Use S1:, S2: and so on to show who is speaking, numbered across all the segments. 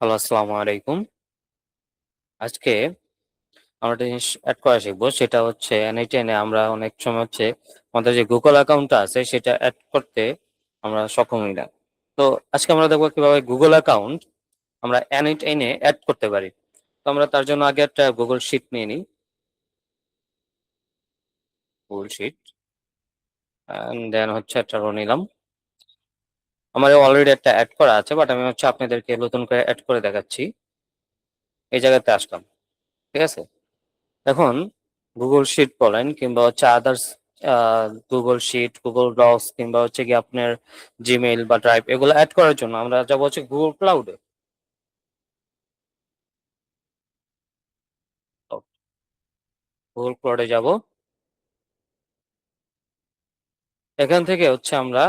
S1: Hello, আসসালামু আলাইকুম। আজকে আমরা একটা জিনিস এড করা শিখবো। সেটা হচ্ছে NITN এ আমরা অনেক সময় হচ্ছে আমাদের যে Google অ্যাকাউন্টটা আছে সেটা এড করতে আমরা সক্ষম হই না। তো আজকে আমরা দেখবো কিভাবে Google অ্যাকাউন্ট আমরা NITN এ এড করতে পারি। তো আমরা তার জন্য আগে একটা Google Sheet নিয়ে নিই। Google Sheet অ্যান্ড দেন হচ্ছে একটা রো নিলাম। আমার অলরেডি একটা এড করা আছে, বাট আমি হচ্ছে আপনাদেরকে নতুন করে এড করে দেখাচ্ছি। এই জায়গাতে আসলাম। ঠিক আছে? এখন গুগল শিট বলেন কিংবা হচ্ছে others Google sheet, Google docs কিংবা হচ্ছে কি আপনার জিমেইল বা ড্রাইভ এগুলো অ্যাড করার জন্য আমরা যাবো হচ্ছে গুগল ক্লাউডে। গুগল ক্লাউডে যাব। এখান থেকে হচ্ছে আমরা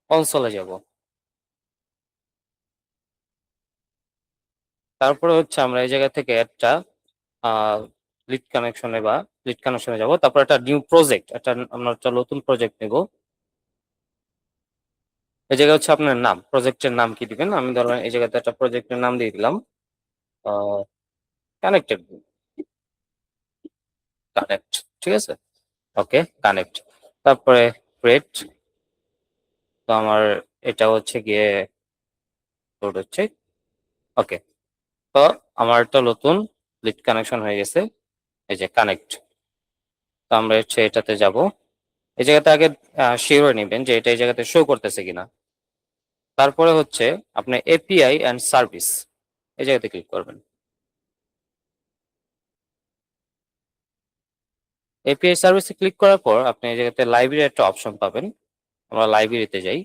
S1: কনসোলে যাব। তারপরে হচ্ছে আমরা এই জায়গা থেকে একটা লিড কানেকশনে বা লিড কানেকশনে যাব। তারপর একটা নিউ প্রজেক্ট, আমরা একটা নতুন প্রজেক্ট নেব। এই জায়গায় হচ্ছে আপনার নাম, প্রজেক্টের নাম কি দিবেন? আমি ধরেন এই জায়গাতে একটা প্রজেক্টের নাম দিয়ে দিলাম কানেক্টেড, কানেক্ট। ঠিক আছে, ওকে, কানেক্ট। তারপরে ক্রিয়েট। তো আমার এটা হচ্ছে গিয়ে লোড হচ্ছে। ওকে, তো আমার একটা নতুন লিড কানেকশন হয়ে গেছে। এই যে কানেক্ট। তো আমরা হচ্ছে এটাতে যাব। এই জায়গাতে আগে শিওর নেবেন যে এটা এই জায়গাতে শো করতেছে কিনা। তারপরে হচ্ছে আপনি এপিআই অ্যান্ড সার্ভিস এই জায়গাতে ক্লিক করবেন। এপিআই সার্ভিসে ক্লিক করার পর আপনি এই জায়গাতে লাইব্রেরি একটা অপশন পাবেন। আমরা লাইব্রেরিতে যাই।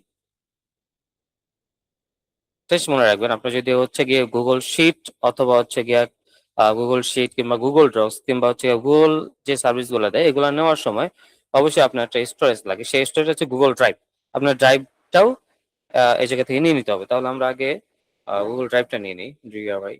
S1: শেষ মনে রাখবেন, আপনি যদি হচ্ছে গিয়ে গুগল শিট অথবা হচ্ছে গিয়ে গুগল শিট কিংবা গুগল ড্রক্স কিংবা হচ্ছে গুগল যে সার্ভিস গুলো দেয় এগুলো নেওয়ার সময় অবশ্যই আপনার একটা স্টোরেজ লাগে। সেই স্টোরেজ হচ্ছে গুগল ড্রাইভ। আপনার ড্রাইভটাও এই জায়গা থেকে নিয়ে নিতে হবে। তাহলে আমরা আগে গুগল ড্রাইভটা নিয়ে নিই। জিআরআই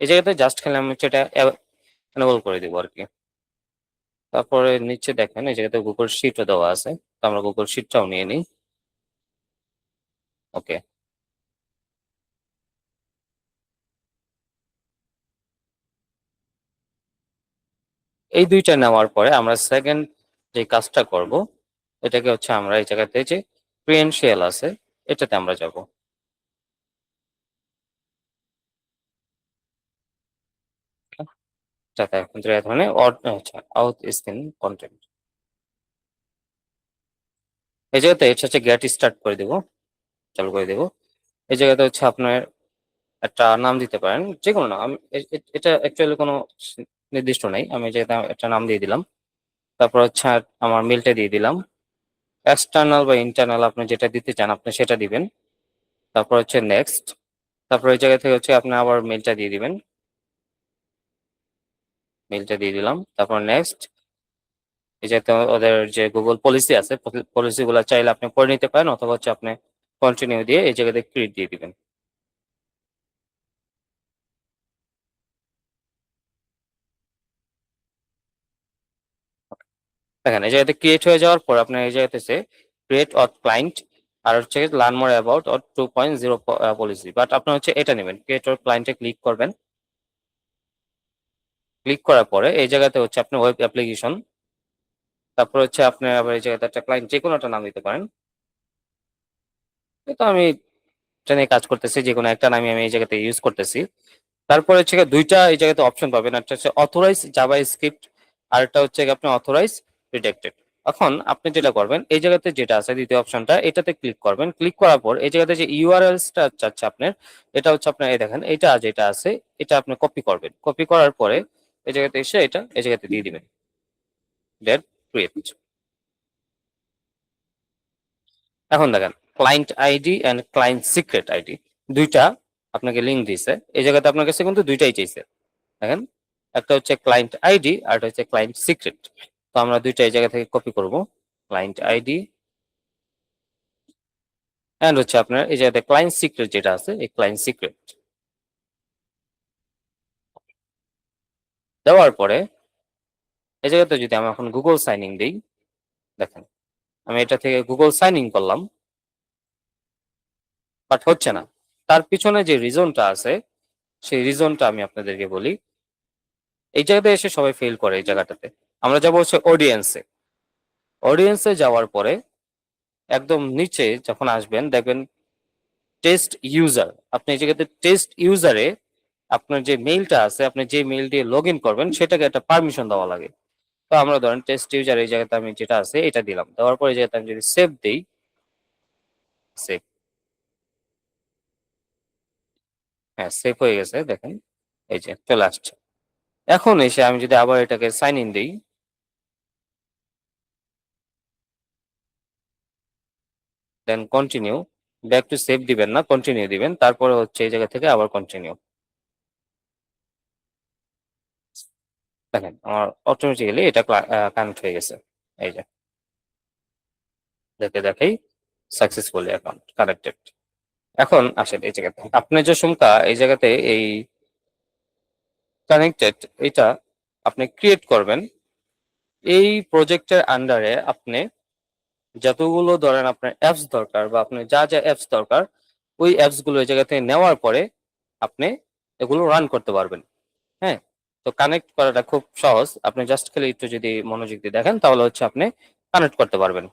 S1: এই জায়গাতে জাস্ট খেলে আমি হচ্ছে এটা এনেবল করে দিব আর কি। তারপরে নিচে দেখেন এই জায়গাতে গুগল শিটও দেওয়া আছে। তো আমরা গুগল শিটটাও নিয়ে নিই। ওকে, এই দুইটা নেওয়ার পরে আমরা সেকেন্ড যে কাজটা করব এটাকে হচ্ছে আমরা এই জায়গাতে যে ক্রিডেনশিয়াল আছে এটাতে আমরা যাব। যাতে এখন যে ধরনের আচ্ছা আউট স্ক্রিন কন্টেন্ট এই জায়গাতে এটা হচ্ছে গেট স্টার্ট করে দিব, চালু করে দেব। এই জায়গাতে হচ্ছে আপনার একটা নাম দিতে পারেন, যে কোনো নাম। আমি এটা অ্যাকচুয়ালি কোনো নির্দিষ্ট নাই, আমি এই জায়গাতে একটা নাম দিয়ে দিলাম। তারপর হচ্ছে আমার মেলটা দিয়ে দিলাম। এক্সটার্নাল বা ইন্টারনাল আপনি যেটা দিতে চান আপনি সেটা দিবেন। তারপর হচ্ছে নেক্সট। তারপর এই জায়গা থেকে হচ্ছে আপনি আবার মেলটা দিয়ে দিবেন। মেলটা দিয়ে দিলাম, তারপর নেক্সট। এই যে তো ওদের যে গুগল পলিসি আছে, পলিসি গুলো চাইলে আপনি করে নিতে পারেন অথবা হচ্ছে আপনি কন্টিনিউ দিয়ে এই জায়গাতে ক্রিয়েট দিয়ে দিবেন। দেখেন এই জায়গাতে ক্রিয়েট হয়ে যাওয়ার পর আপনার এই জায়গাতে ক্রিয়েট অর ক্লায়েন্ট আর হচ্ছে learn more about or 2.0 policy, but আপনি হচ্ছে এটা নেবেন। ক্রিয়েট অর ক্লায়েন্টে ক্লিক করবেন। ক্লিক করার পরে এই জায়গাতে হচ্ছে আপনি ওয়েব অ্যাপ্লিকেশন। তারপর হচ্ছে আপনি আবার এই জায়গাতে একটা ক্লায়েন্ট যে কোনো একটা নাম দিতে পারেন। তো আমি এটা নিয়ে কাজ করতেছি, যে কোনো একটা নামই আমি এই জায়গাতে ইউজ করতেছি। তারপরে হচ্ছে গিয়ে দুইটা এই জায়গাতে অপশন পাবেন, একটা হচ্ছে অথরাইজ জাভা স্ক্রিপ্ট আর একটা হচ্ছে গিয়ে আপনি অথরাইজ রিডাক্টেড। এখন আপনি যেটা করবেন এই জায়গাতে যেটা আছে দ্বিতীয় অপশনটা এটাতে ক্লিক করবেন। ক্লিক করার পর এই জায়গাতে যে ইউআরএলসটা চাচ্ছে আপনার, এটা হচ্ছে আপনার এই দেখেন এটা যেটা আছে এটা আপনি কপি করবেন। কপি করার পরে এই জায়গাতে এসে এটা এই জায়গাতে দিয়ে দিবেন। Then create. এখন দেখেন client ID and client secret ID দুইটা আপনাকে লিঙ্ক দিয়েছে। এই জায়গাতে আপনার কাছে কিন্তু দুইটাই চাইছে। দেখেন একটা হচ্ছে ক্লায়েন্ট আইডি আর একটা হচ্ছে ক্লায়েন্ট সিক্রেট। তো আমরা দুইটা এই জায়গা থেকে কপি করব। ক্লায়েন্ট আইডি এন্ড হচ্ছে আপনার এই জায়গাতে ক্লায়েন্ট সিক্রেট যেটা আছে এই ক্লায়েন্ট সিক্রেট দেওয়ার পরে এই জায়গাতে যদি আমি এখন গুগল সাইন ইন দিই, দেখেন আমি এটা থেকে গুগল সাইন ইন করলাম, বাট হচ্ছে না। তার পিছনে যে রিজনটা আছে সেই রিজনটা আমি আপনাদেরকে বলি। এই জায়গাতে এসে সবাই ফেল করে এই জায়গাটাতে। আমরা যাবো হচ্ছে অডিয়েন্সে। অডিয়েন্সে যাওয়ার পরে একদম নিচে যখন আসবেন দেখবেন টেস্ট ইউজার। আপনি এই জায়গাতে টেস্ট ইউজারে আপনার যে মেইলটা আছে, আপনি যে মেইল দিয়ে লগ ইন করবেন সেটাকে একটা পারমিশন দেওয়া লাগে। তো আমরা ধরেন টেস্ট ইউজার এই জায়গাতে আমি যেটা আছে এটা দিলাম, দেওয়ার পরে এই জায়গাতে আমি যদি সেভ দিই, সেভ, হ্যাঁ সেভ হয়ে গেছে দেখেন, এই যে চলে আসছে। এখন এসে আমি যদি আবার এটাকে সাইন ইন দিই, then continue, back to save দিবেন না, কন্টিনিউ দিবেন, তারপরে হচ্ছে এই জায়গা থেকে আবার কন্টিনিউ। দেখেন আমার অটোমেটিক্যালি এটা কানেক্ট হয়ে গেছে। এই যে দেখাই সাকসেসফুলি অ্যাকাউন্ট কানেক্টেড। এখন আসেন এই জায়গাতে আপনি যে সুমকা এই জায়গাতে এই কানেক্টেড এটা আপনি ক্রিয়েট করবেন। এই প্রজেক্টের আন্ডারে আপনি যতগুলো ধরেন আপনার অ্যাপস দরকার বা আপনার যা যা অ্যাপস দরকার ওই অ্যাপস গুলো এই জায়গা থেকে নেওয়ার পরে আপনি এগুলো রান করতে পারবেন। হ্যাঁ, তো কানেক্ট করাটা খুব সহজ, আপনি জাস্ট খালি একটু যদি মনোযোগ দিয়ে দেখেন তাহলে হচ্ছে আপনি কানেক্ট করতে পারবেন।